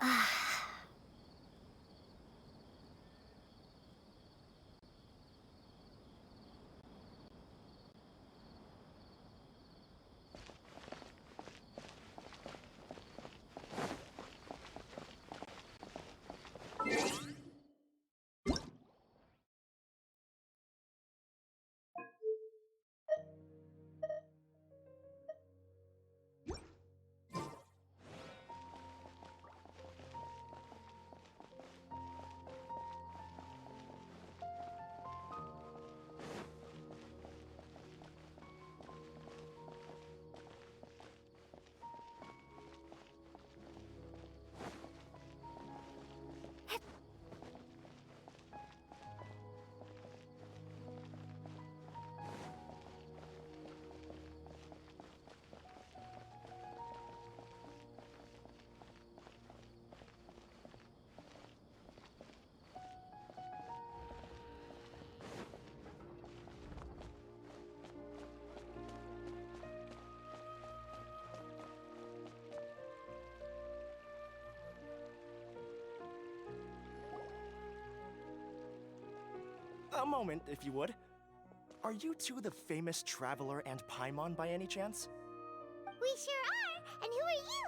A moment, if you would. Are you two the famous Traveler and Paimon by any chance? We sure are! And who are you?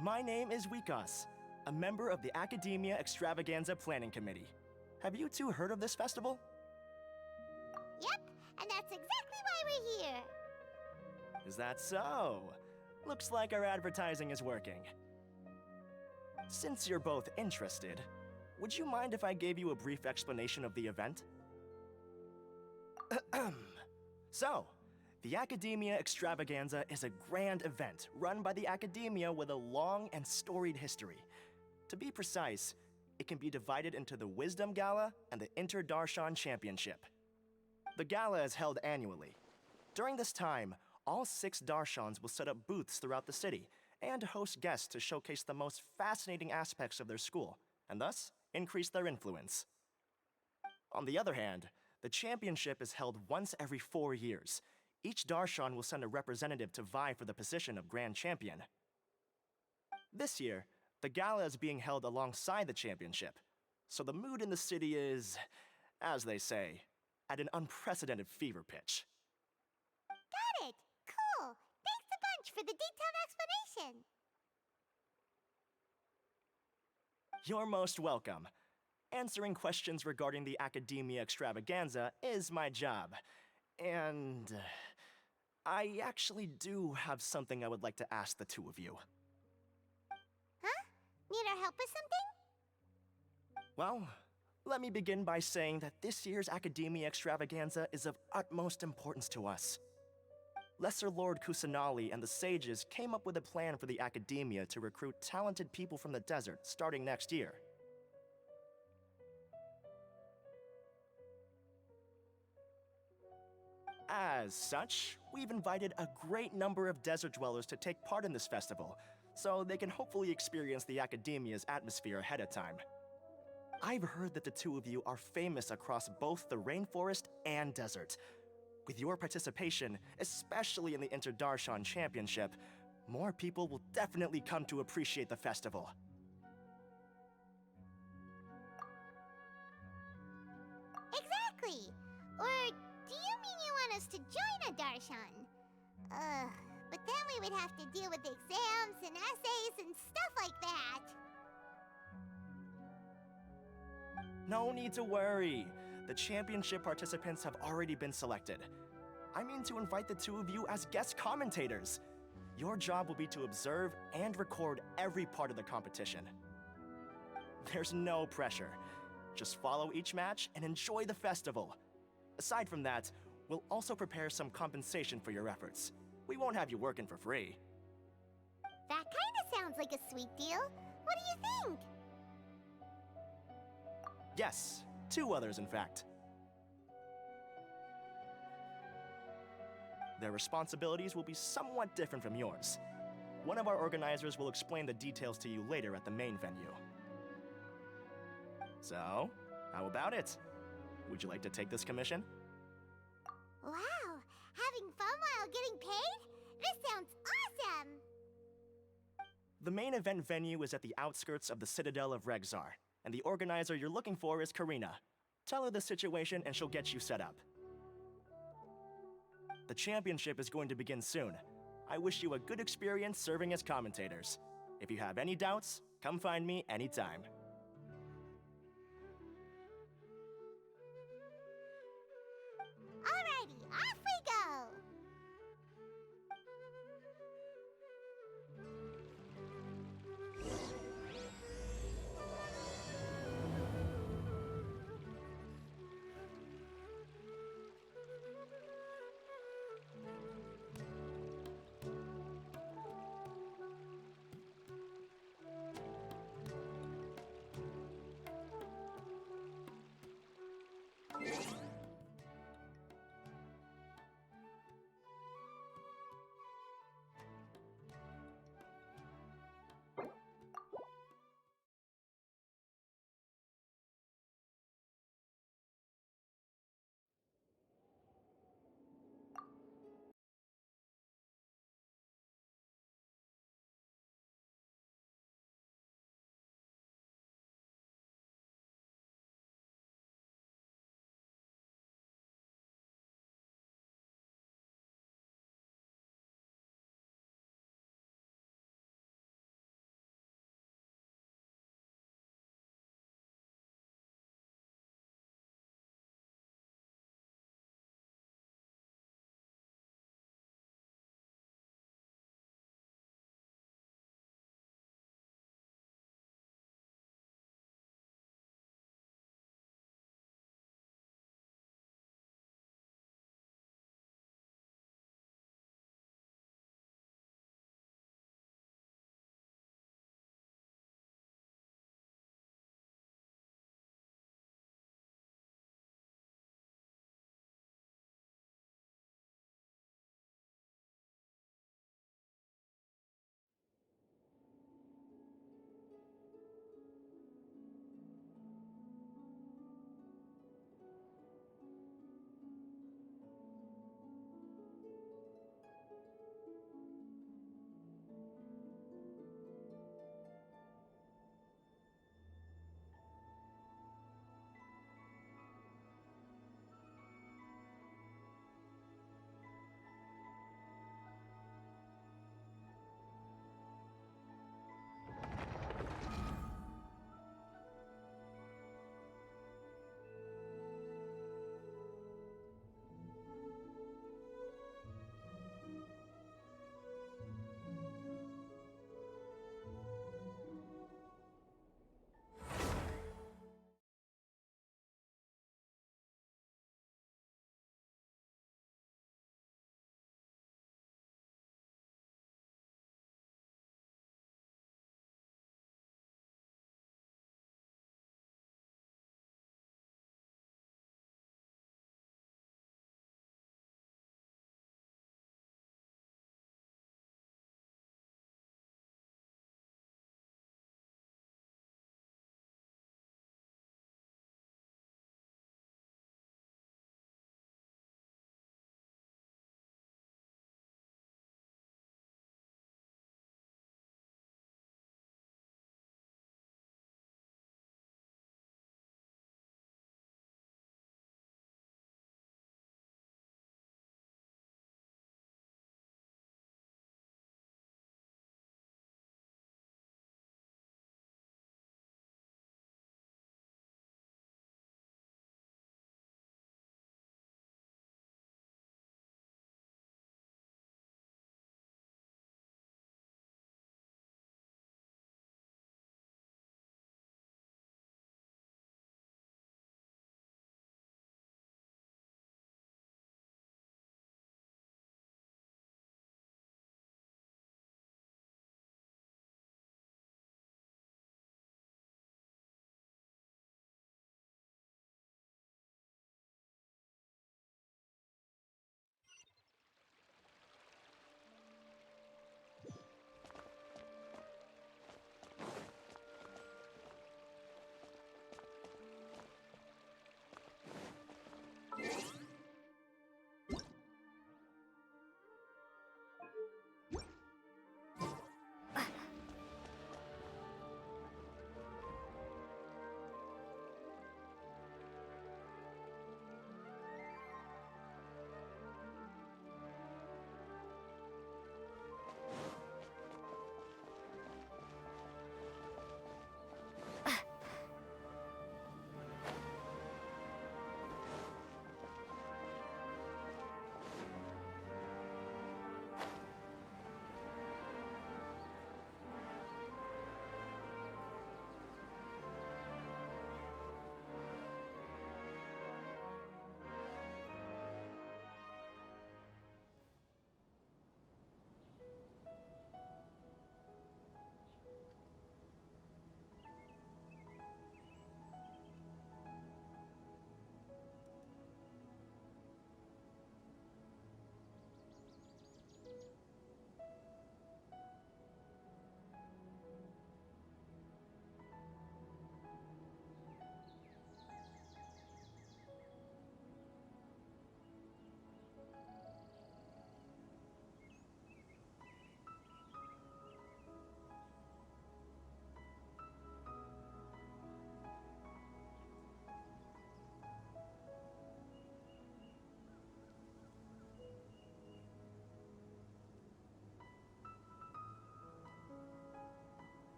My name is Wikas, a member of the Academia Extravaganza Planning Committee. Have you two heard of this festival? Yep, and that's exactly why we're here. Is that so? Looks like our advertising is working. Since you're both interested, would you mind if I gave you a brief explanation of the event? So, the Academia Extravaganza is a grand event run by the Academia with a long and storied history. To be precise, it can be divided into the Wisdom Gala and the Inter-Darshan Championship. The gala is held annually. During this time, all 6 Darshans will set up booths throughout the city and host guests to showcase the most fascinating aspects of their school, and thus increase their influence. On the other hand, the championship is held once every 4 years. Each Darshan will send a representative to vie for the position of Grand Champion. This year, the gala is being held alongside the championship, so the mood in the city is, as they say, at an unprecedented fever pitch. Got it! Cool! Thanks a bunch for the detailed explanation! You're most welcome. Answering questions regarding the Academia Extravaganza is my job. And I actually do have something I would like to ask the two of you. Huh? Need our help with something? Well, let me begin by saying that this year's Academia Extravaganza is of utmost importance to us. Lesser Lord Kusanali and the sages came up with a plan for the Academia to recruit talented people from the desert starting next year. As such, we've invited a great number of desert dwellers to take part in this festival, so they can hopefully experience the Academia's atmosphere ahead of time. I've heard that the two of you are famous across both the rainforest and desert. With your participation, especially in the Inter-Darshan Championship, more people will definitely come to appreciate the festival. Exactly! Or do you mean you want us to join a Darshan? But then we would have to deal with exams and essays and stuff like that. No need to worry. The championship participants have already been selected. I mean to invite the two of you as guest commentators. Your job will be to observe and record every part of the competition. There's no pressure. Just follow each match and enjoy the festival. Aside from that, we'll also prepare some compensation for your efforts. We won't have you working for free. That kinda sounds like a sweet deal. What do you think? Yes, 2 others in fact. Their responsibilities will be somewhat different from yours. One of our organizers will explain the details to you later at the main venue. So, how about it? Would you like to take this commission? Wow! Having fun while getting paid? This sounds awesome! The main event venue is at the outskirts of the Citadel of Regzar, and the organizer you're looking for is Karina. Tell her the situation and she'll get you set up. The championship is going to begin soon. I wish you a good experience serving as commentators. If you have any doubts, come find me anytime.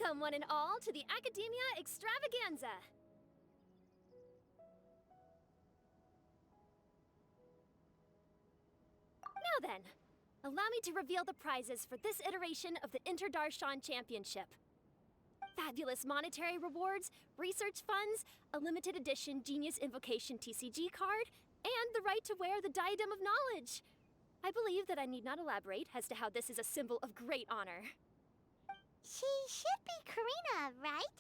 Welcome, one and all, to the Academia Extravaganza. Now then, allow me to reveal the prizes for this iteration of the Inter-Darshan Championship. Fabulous monetary rewards, research funds, a limited edition Genius Invocation TCG card, and the right to wear the Diadem of Knowledge. I believe that I need not elaborate as to how this is a symbol of great honor. She should be Karina, right?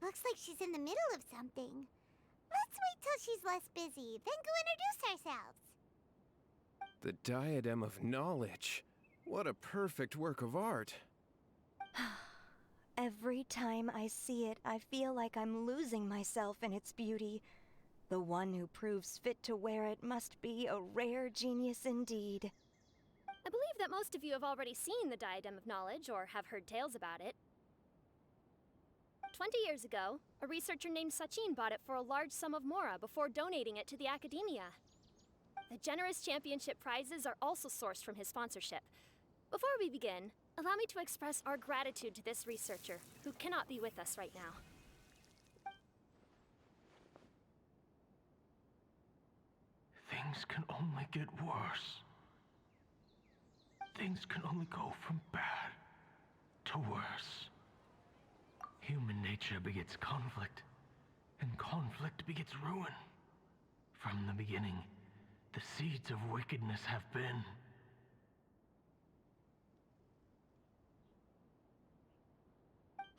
Looks like she's in the middle of something. Let's wait till she's less busy, then go introduce ourselves. The Diadem of Knowledge. What a perfect work of art. Every time I see it, I feel like I'm losing myself in its beauty. The one who proves fit to wear it must be a rare genius indeed. I believe that most of you have already seen the Diadem of Knowledge or have heard tales about it. 20 years ago, a researcher named Sachin bought it for a large sum of mora before donating it to the Academia. The generous championship prizes are also sourced from his sponsorship. Before we begin, allow me to express our gratitude to this researcher, who cannot be with us right now. Things can only get worse. Things can only go from bad to worse. Human nature begets conflict, and conflict begets ruin. From the beginning, the seeds of wickedness have been.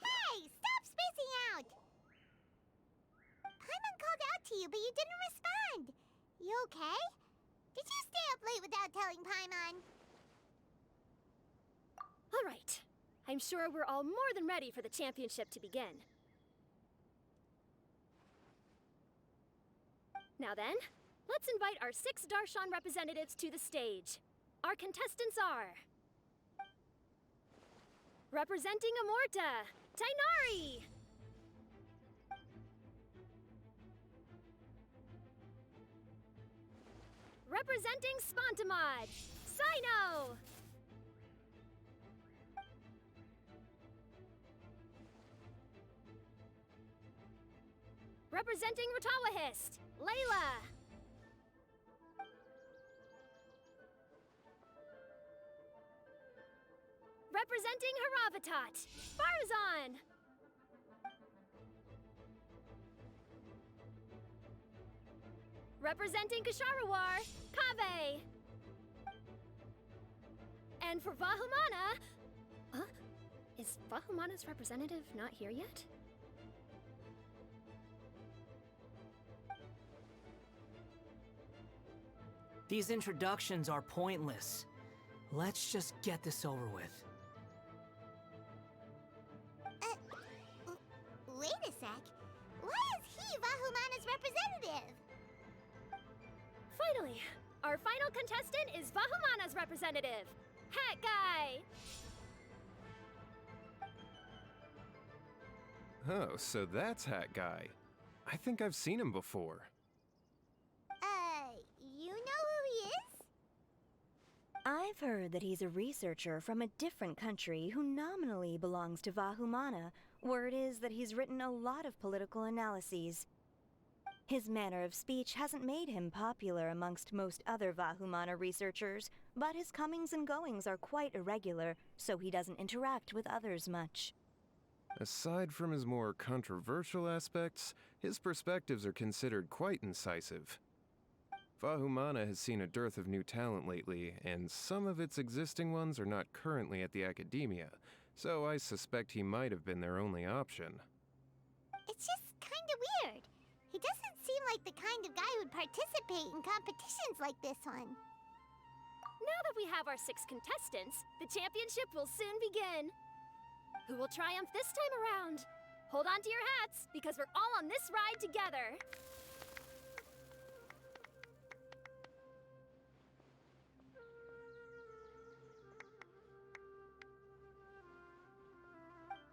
Hey, stop spacing out! Paimon called out to you, but you didn't respond. You okay? Did you stay up late without telling Paimon? All right. I'm sure we're all more than ready for the championship to begin. Now then, let's invite our 6 Darshan representatives to the stage. Our contestants are... representing Amorta, Tainari! Representing Spontamod, Sino! Representing Ratawahist, Layla! Representing Haravatat, Farzan! Representing Kasharawar, Kaveh! And for Vahumana... Huh? Is Vahumana's representative not here yet? These introductions are pointless. Let's just get this over with. Wait a sec. Why is he Vahumana's representative? Finally, our final contestant is Vahumana's representative, Hat Guy! Oh, so that's Hat Guy. I think I've seen him before. You know who he is? I've heard that he's a researcher from a different country who nominally belongs to Vahumana. Word is that he's written a lot of political analyses. His manner of speech hasn't made him popular amongst most other Vahumana researchers, but his comings and goings are quite irregular, so he doesn't interact with others much. Aside from his more controversial aspects, his perspectives are considered quite incisive. Vahumana has seen a dearth of new talent lately, and some of its existing ones are not currently at the Academia, so I suspect he might have been their only option. It's just kinda weird. He doesn't seem like the kind of guy who'd participate in competitions like this one. Now that we have our 6 contestants, the championship will soon begin. Who will triumph this time around? Hold on to your hats, because we're all on this ride together.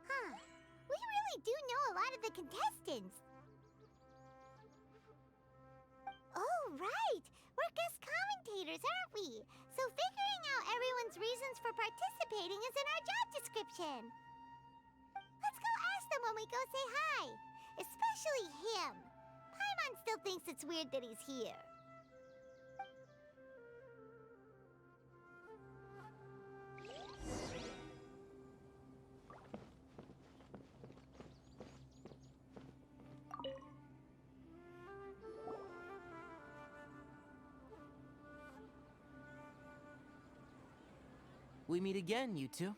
Huh. We really do know a lot of the contestants. Oh, right! We're guest commentators, aren't we? So figuring out everyone's reasons for participating is in our job description. them when we go say hi. Especially him. Paimon still thinks it's weird that he's here. We meet again, you two.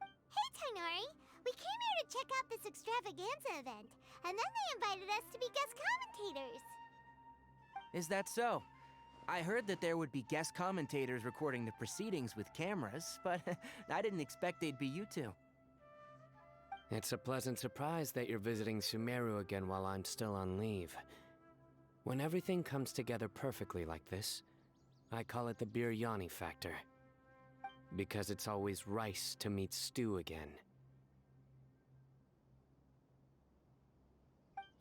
Hey, Tainari! We came here to check out this extravaganza event, and then they invited us to be guest commentators. Is that so? I heard that there would be guest commentators recording the proceedings with cameras, but I didn't expect they'd be you two. It's a pleasant surprise that you're visiting Sumeru again while I'm still on leave. When everything comes together perfectly like this, I call it the biryani factor. Because it's always rice to meet stew again.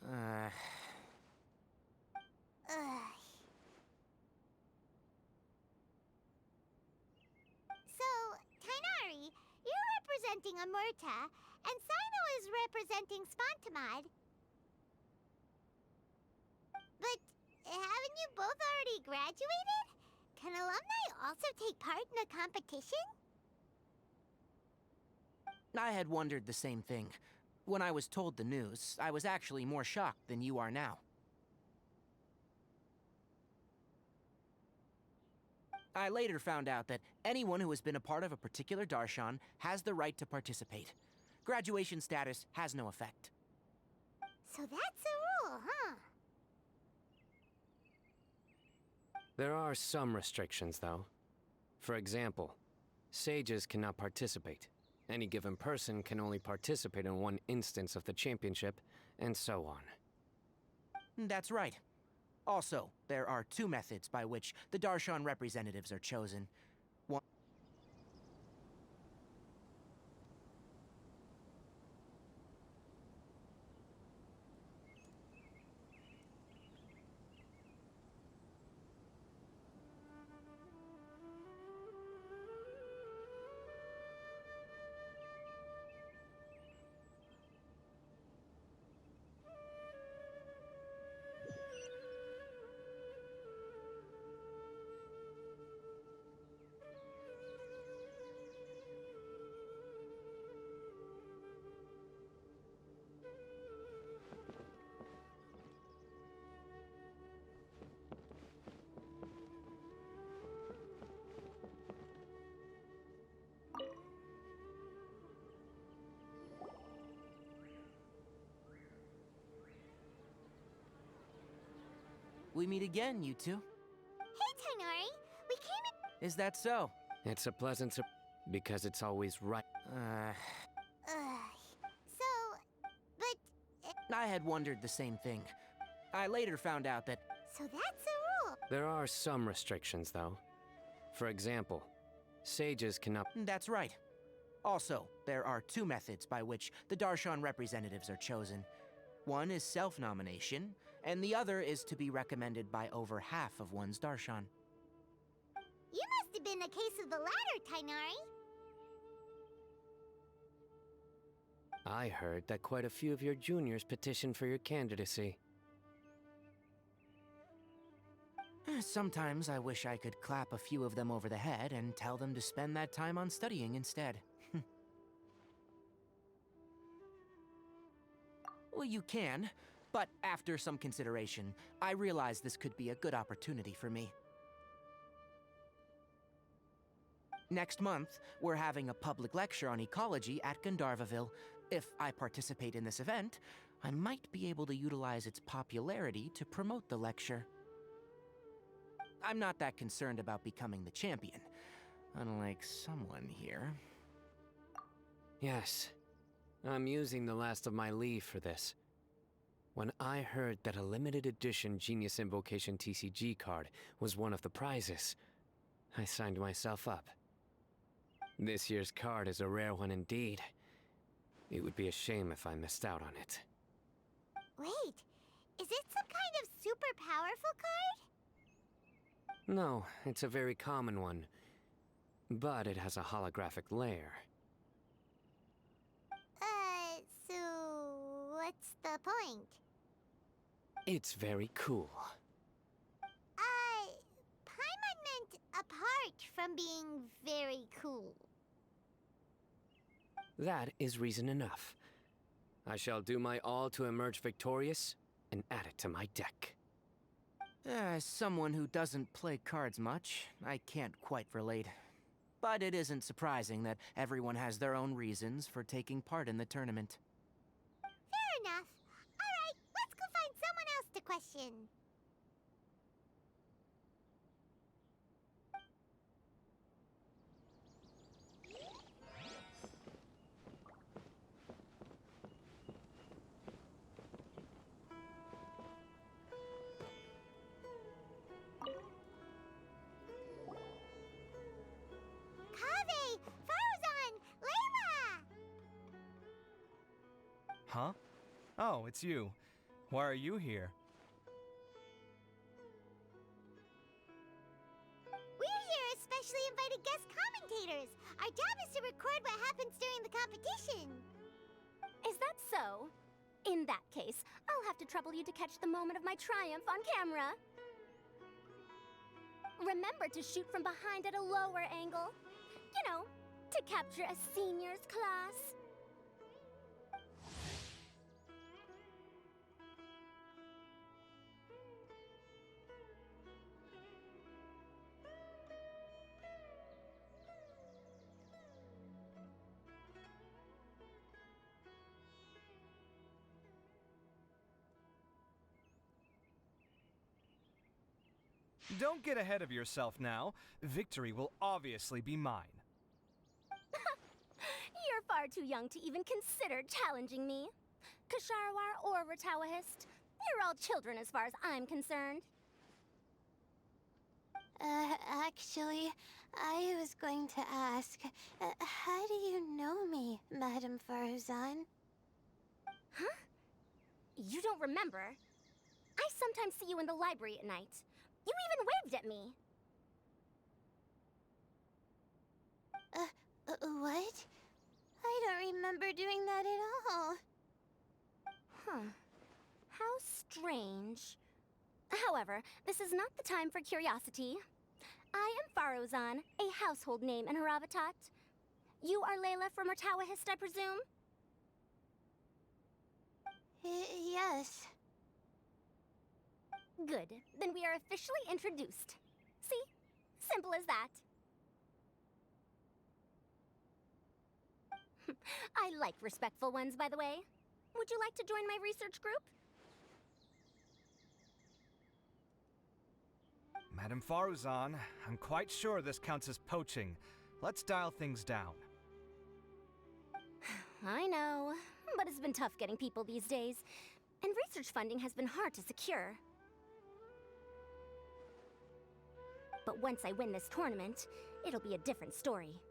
Ugh. So, Tainari, you're representing Amurta, and Sino is representing Spontamod. But haven't you both already graduated? Can alumni also take part in a competition? I had wondered the same thing. When I was told the news, I was actually more shocked than you are now. I later found out that anyone who has been a part of a particular darshan has the right to participate. Graduation status has no effect. So that's a rule, huh? There are some restrictions, though. For example, sages cannot participate. Any given person can only participate in one instance of the championship, and so on. That's right. Also, there are two methods by which the darshan representatives are chosen. One We meet again, you two. Hey, Tainari! We came in... Is that so? It's a pleasant because it's always right. But... I had wondered the same thing. I later found out that... So that's a rule. There are some restrictions, though. For example, sages cannot... That's right. Also, there are two methods by which the darshan representatives are chosen. One is self-nomination, and the other is to be recommended by over half of one's darshan. You must have been a case of the latter, Tainari. I heard that quite a few of your juniors petitioned for your candidacy. Sometimes I wish I could clap a few of them over the head and tell them to spend that time on studying instead. Well, you can, but after some consideration, I realized this could be a good opportunity for me. Next month, we're having a public lecture on ecology at Gandharvaville. If I participate in this event, I might be able to utilize its popularity to promote the lecture. I'm not that concerned about becoming the champion, unlike someone here. Yes. I'm using the last of my leave for this. When I heard that a limited edition Genius Invocation TCG card was one of the prizes, I signed myself up. This year's card is a rare one indeed. It would be a shame if I missed out on it. Wait, is it some kind of super powerful card? No, it's a very common one. But it has a holographic layer. what's the point? It's very cool. Paimon meant apart from being very cool. That is reason enough. I shall do my all to emerge victorious and add it to my deck. As someone who doesn't play cards much, I can't quite relate. But it isn't surprising that everyone has their own reasons for taking part in the tournament. Fair enough. Alright, let's go find someone else to question. Kaveh! Farzan! Layla! Huh? Oh, it's you. Why are you here? We're here as specially invited guest commentators. Our job is to record what happens during the competition. Is that so? In that case, I'll have to trouble you to catch the moment of my triumph on camera. Remember to shoot from behind at a lower angle. You know, to capture a senior's class. Don't get ahead of yourself now. Victory will obviously be mine. You're far too young to even consider challenging me. Kasharawar or Ratawahist, you're all children as far as I'm concerned. Actually, I was going to ask, how do you know me, Madame Farzan? Huh? You don't remember? I sometimes see you in the library at night. You even waved at me. What? I don't remember doing that at all. Huh. How strange. However, this is not the time for curiosity. I am Farozan, a household name in Haravatat. You are Layla from Ratawahist, I presume? Yes. Good. Then we are officially introduced. See? Simple as that. I like respectful ones, by the way. Would you like to join my research group? Madame Faruzan, I'm quite sure this counts as poaching. Let's dial things down. I know, but it's been tough getting people these days. And research funding has been hard to secure. But once I win this tournament, it'll be a different story.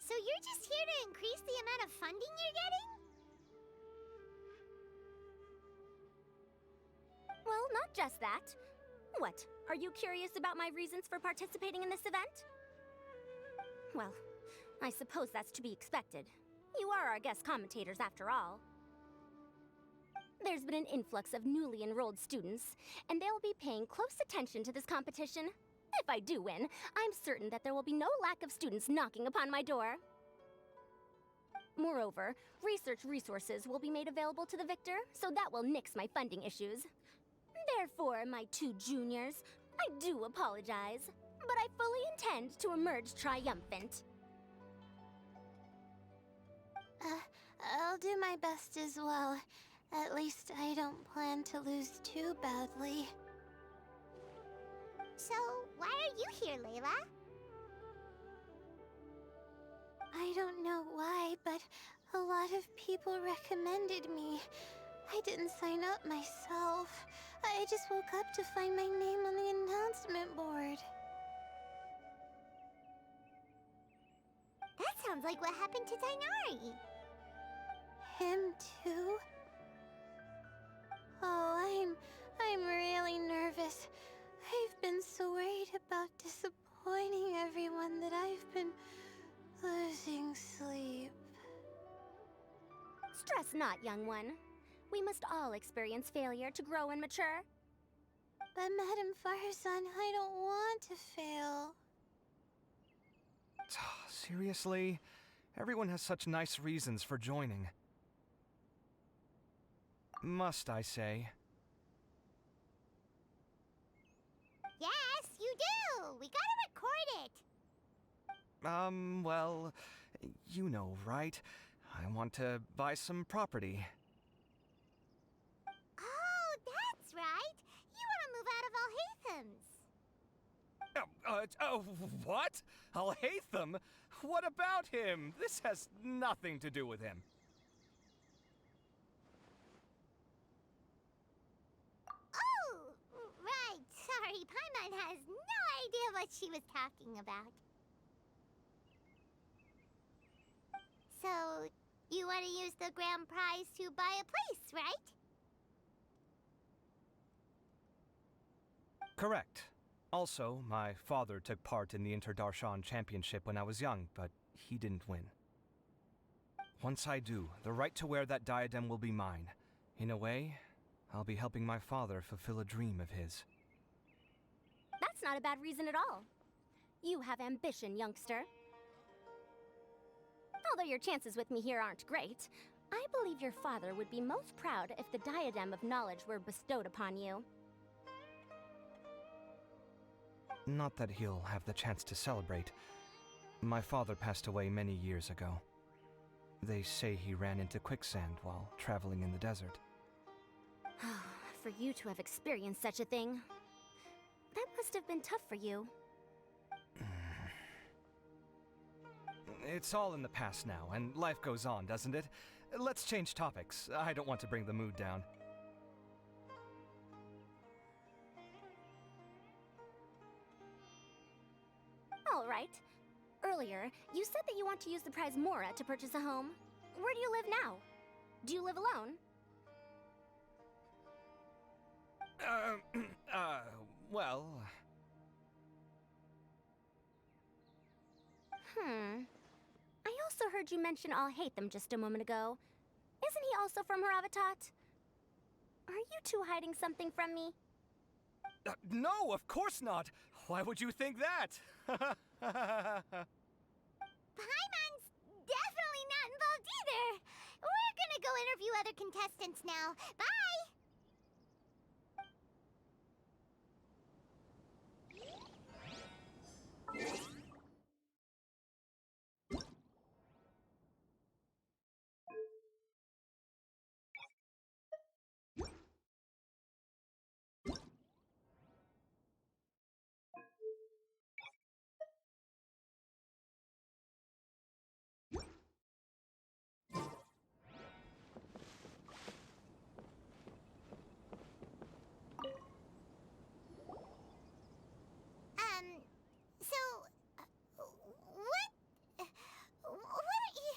So you're just here to increase the amount of funding you're getting? Well, not just that. What, are you curious about my reasons for participating in this event? Well, I suppose that's to be expected. You are our guest commentators after all. There's been an influx of newly enrolled students, and they'll be paying close attention to this competition. If I do win, I'm certain that there will be no lack of students knocking upon my door. Moreover, research resources will be made available to the victor, so that will nix my funding issues. Therefore, my two juniors, I do apologize, but I fully intend to emerge triumphant. I'll do my best as well. At least I don't plan to lose too badly. So, why are you here, Layla? I don't know why, but a lot of people recommended me. I didn't sign up myself. I just woke up to find my name on the announcement board. That sounds like what happened to Dainari. Him too? Oh, I'm really nervous. I've been so worried about disappointing everyone that I've been losing sleep. Stress not, young one. We must all experience failure to grow and mature. But Madame Farzan, I don't want to fail. Seriously? Everyone has such nice reasons for joining. Must I say? Yes, you do! We gotta record it! Well, you know, right? I want to buy some property. Oh, that's right! You want to move out of Alhatham's. What? Alhaitham? What about him? This has nothing to do with him. Oh, right. Sorry, Paimon has no idea what she was talking about. So, you want to use the grand prize to buy a place, right? Correct. Also, my father took part in the Interdarshan Championship when I was young, but he didn't win. Once I do, the right to wear that diadem will be mine. In a way, I'll be helping my father fulfill a dream of his. That's not a bad reason at all. You have ambition, youngster. Although your chances with me here aren't great, I believe your father would be most proud if the diadem of knowledge were bestowed upon you. Not that he'll have the chance to celebrate. My father passed away many years ago. They say he ran into quicksand while traveling in the desert. For you to have experienced such a thing, that must have been tough for you. It's all in the past now, and life goes on, doesn't it? Let's change topics. I don't want to bring the mood down. All right. Earlier, you said that you want to use the prize Mora to purchase a home. Where do you live now? Do you live alone? Well... I also heard you mention Alhaitham just a moment ago. Isn't he also from Haravatat? Are you two hiding something from me? No, of course not! Why would you think that? Paimon's definitely not involved either! We're gonna go interview other contestants now. Bye! What are you...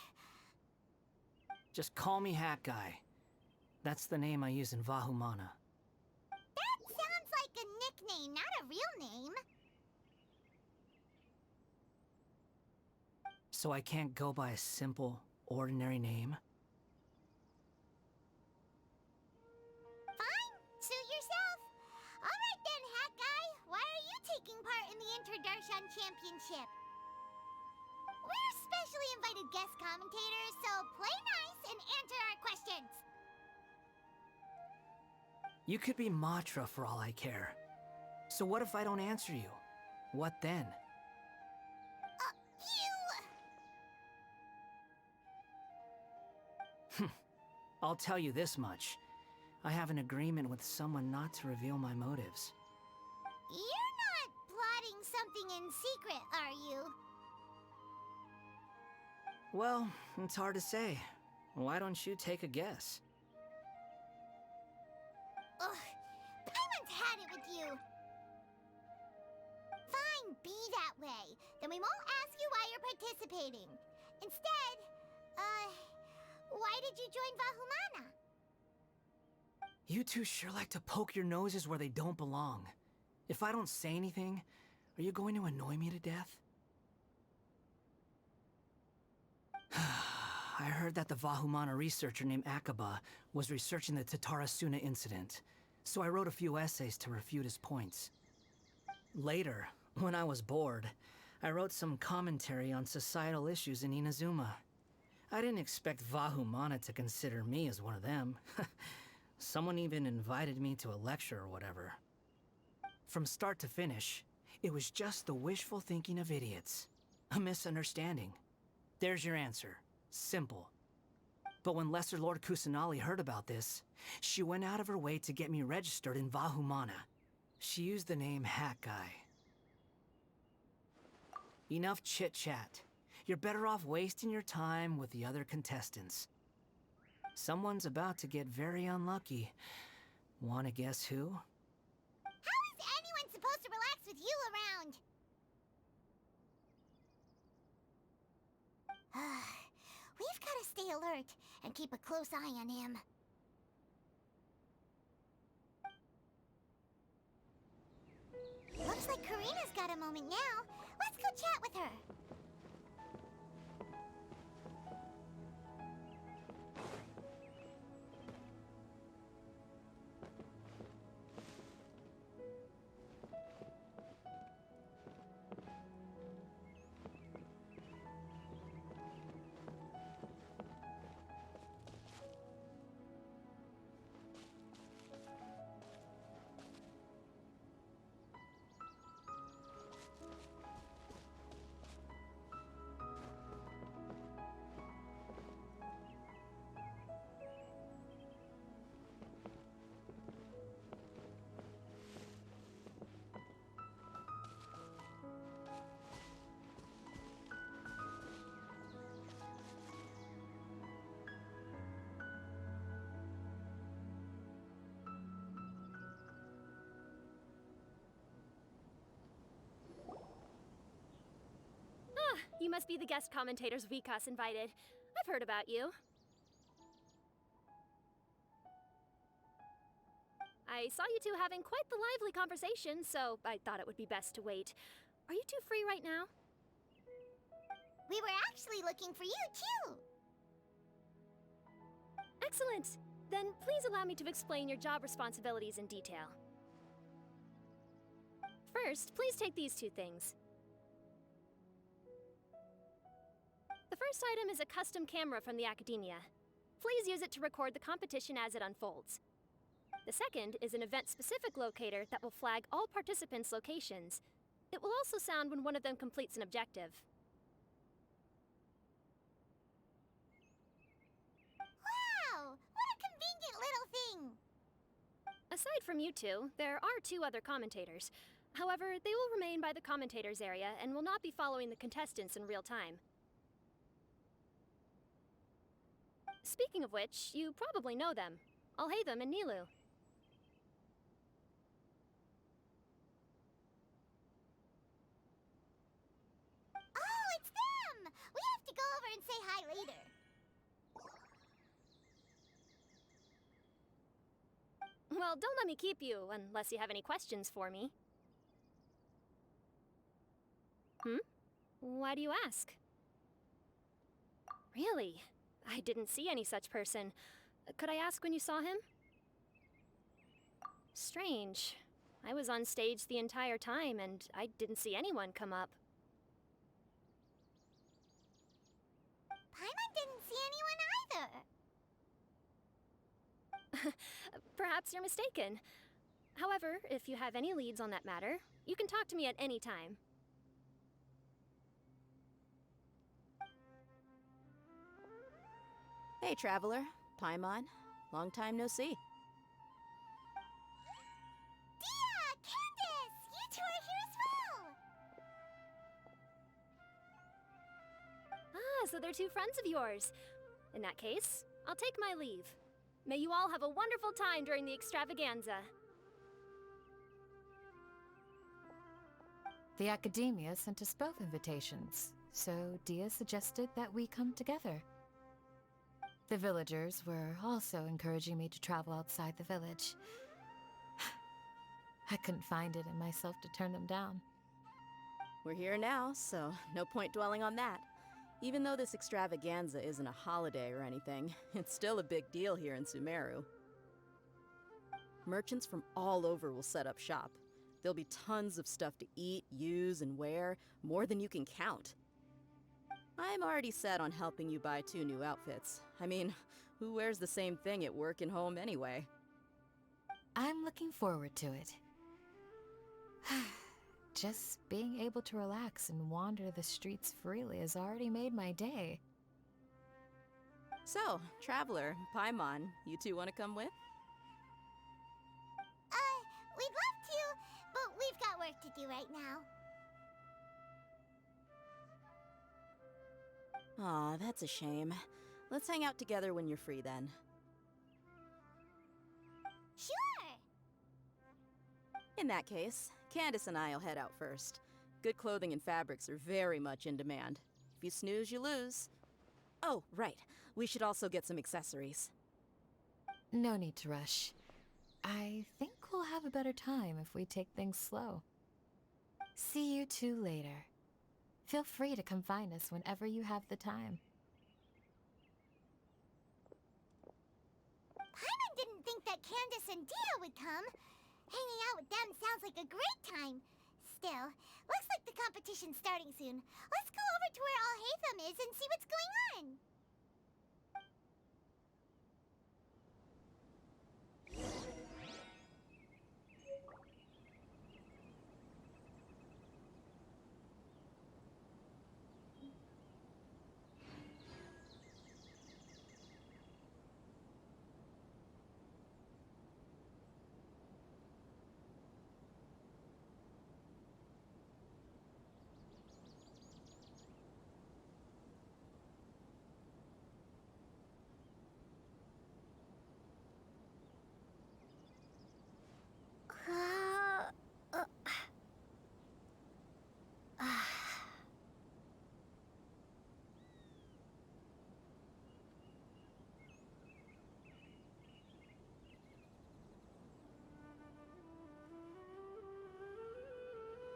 Just call me Hat Guy. That's the name I use in Vahumana. That sounds like a nickname, not a real name. So I can't go by a simple, ordinary name? Fine, suit yourself. Alright then, Hat Guy. Why are you taking part in the Interdarshan Championship? We're specially invited guest commentators, so play nice and answer our questions. You could be Matra for all I care. So what if I don't answer you? What then? I'll tell you this much. I have an agreement with someone not to reveal my motives. You're not plotting something in secret, are you? Well, it's hard to say. Why don't you take a guess? Ugh, Paimon's had it with you. Fine, be that way. Then we won't ask you why you're participating. Instead, why did you join Vahumana? You two sure like to poke your noses where they don't belong. If I don't say anything, are you going to annoy me to death? I heard that the Vahumana researcher named Akaba was researching the Tatarasuna incident, so I wrote a few essays to refute his points. Later, when I was bored, I wrote some commentary on societal issues in Inazuma. I didn't expect Vahumana to consider me as one of them. Someone even invited me to a lecture or whatever. From start to finish, it was just the wishful thinking of idiots. A misunderstanding. There's your answer. Simple. But when Lesser Lord Kusanali heard about this, she went out of her way to get me registered in Vahumana. She used the name Hat Guy. Enough chit-chat. You're better off wasting your time with the other contestants. Someone's about to get very unlucky. Wanna guess who? How is anyone supposed to relax with you around? We've got to stay alert and keep a close eye on him. Looks like Karina's got a moment now. Let's go chat with her. You must be the guest commentators Vikas invited. I've heard about you. I saw you two having quite the lively conversation, so I thought it would be best to wait. Are you two free right now? We were actually looking for you, too. Excellent! Then please allow me to explain your job responsibilities in detail. First, please take these two things. The first item is a custom camera from the Academia. Please use it to record the competition as it unfolds. The second is an event-specific locator that will flag all participants' locations. It will also sound when one of them completes an objective. Wow! What a convenient little thing! Aside from you two, there are two other commentators. However, they will remain by the commentators area and will not be following the contestants in real time. Speaking of which, you probably know them. Alhaitham and Nilu. Oh, it's them! We have to go over and say hi later. Well, don't let me keep you, unless you have any questions for me. Why do you ask? Really? I didn't see any such person. Could I ask when you saw him? Strange. I was on stage the entire time, and I didn't see anyone come up. Paimon didn't see anyone either. Perhaps you're mistaken. However, if you have any leads on that matter, you can talk to me at any time. Hey, Traveler. Paimon. Long time no see. Dia! Candace! You two are here as well! Ah, so they're two friends of yours. In that case, I'll take my leave. May you all have a wonderful time during the extravaganza. The Academia sent us both invitations, so Dia suggested that we come together. The villagers were also encouraging me to travel outside the village. I couldn't find it in myself to turn them down. We're here now, so no point dwelling on that. Even though this extravaganza isn't a holiday or anything, it's still a big deal here in Sumeru. Merchants from all over will set up shop. There'll be tons of stuff to eat, use, and wear, more than you can count. I'm already set on helping you buy 2 new outfits. I mean, who wears the same thing at work and home anyway? I'm looking forward to it. Just being able to relax and wander the streets freely has already made my day. So, Traveler, Paimon, you two want to come with? We'd love to, but we've got work to do right now. Aw, that's a shame. Let's hang out together when you're free then. Sure! In that case, Candace and I'll head out first. Good clothing and fabrics are very much in demand. If you snooze, you lose. Oh, right. We should also get some accessories. No need to rush. I think we'll have a better time if we take things slow. See you two later. Feel free to come find us whenever you have the time. Paimon didn't think that Candace and Dia would come. Hanging out with them sounds like a great time. Still, looks like the competition's starting soon. Let's go over to where Alhaitham is and see what's going on.